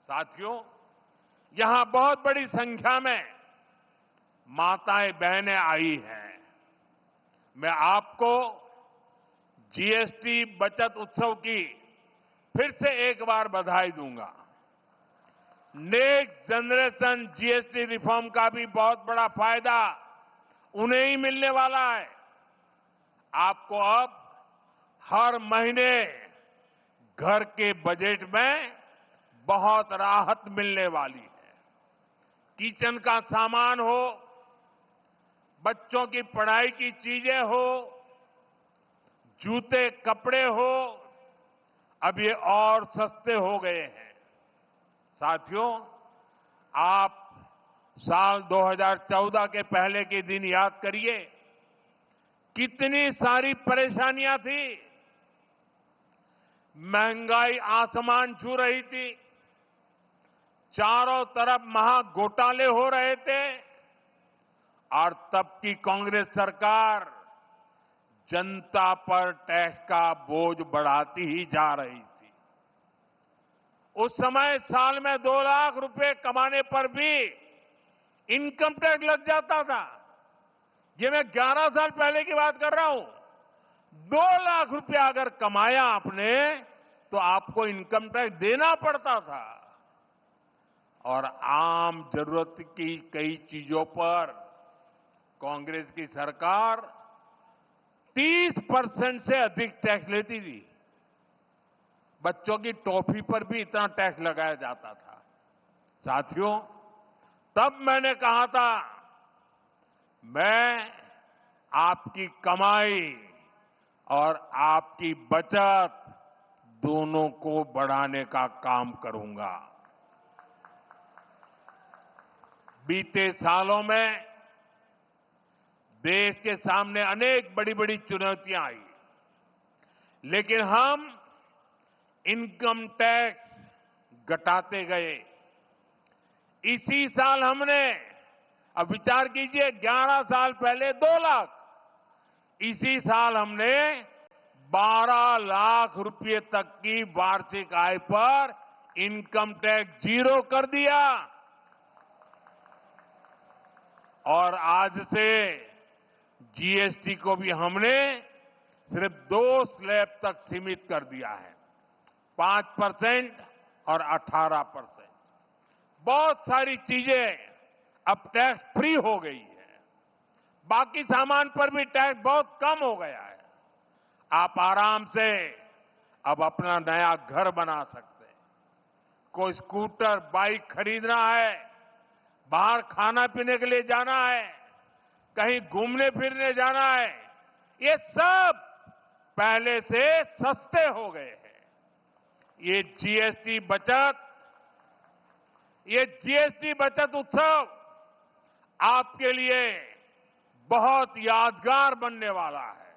साथियों, यहां बहुत बड़ी संख्या में माताएं बहनें आई हैं। मैं आपको जीएसटी बचत उत्सव की फिर से एक बार बधाई दूंगा। नेक्स्ट जनरेशन जीएसटी रिफॉर्म का भी बहुत बड़ा फायदा उन्हें ही मिलने वाला है। आपको अब हर महीने घर के बजट में बहुत राहत मिलने वाली है। किचन का सामान हो, बच्चों की पढ़ाई की चीजें हो, जूते कपड़े हो, अब ये और सस्ते हो गए हैं। साथियों, आप साल 2014 के पहले के दिन याद करिए, कितनी सारी परेशानियां थी। महंगाई आसमान छू रही थी, चारों तरफ महाघोटाले हो रहे थे और तब की कांग्रेस सरकार जनता पर टैक्स का बोझ बढ़ाती ही जा रही थी। उस समय साल में 2 लाख रुपए कमाने पर भी इनकम टैक्स लग जाता था। ये मैं 11 साल पहले की बात कर रहा हूं। 2 लाख रुपया अगर कमाया आपने तो आपको इनकम टैक्स देना पड़ता था। और आम जरूरत की कई चीजों पर कांग्रेस की सरकार 30% से अधिक टैक्स लेती थी। बच्चों की टॉफी पर भी इतना टैक्स लगाया जाता था। साथियों, तब मैंने कहा था, मैं आपकी कमाई और आपकी बचत दोनों को बढ़ाने का काम करूंगा। बीते सालों में देश के सामने अनेक बड़ी बड़ी चुनौतियां आई, लेकिन हम इनकम टैक्स घटाते गए। इसी साल हमने, अब विचार कीजिए, 11 साल पहले 2 लाख, इसी साल हमने 12 लाख रुपए तक की वार्षिक आय पर इनकम टैक्स 0 कर दिया। और आज से जीएसटी को भी हमने सिर्फ 2 स्लैब तक सीमित कर दिया है, 5% और 18%। बहुत सारी चीजें अब टैक्स फ्री हो गई है। बाकी सामान पर भी टैक्स बहुत कम हो गया है। आप आराम से अब अपना नया घर बना सकते हैं। कोई स्कूटर, बाइक खरीदना है, बाहर खाना पीने के लिए जाना है, कहीं घूमने फिरने जाना है, ये सब पहले से सस्ते हो गए हैं। ये जीएसटी बचत उत्सव आपके लिए बहुत यादगार बनने वाला है।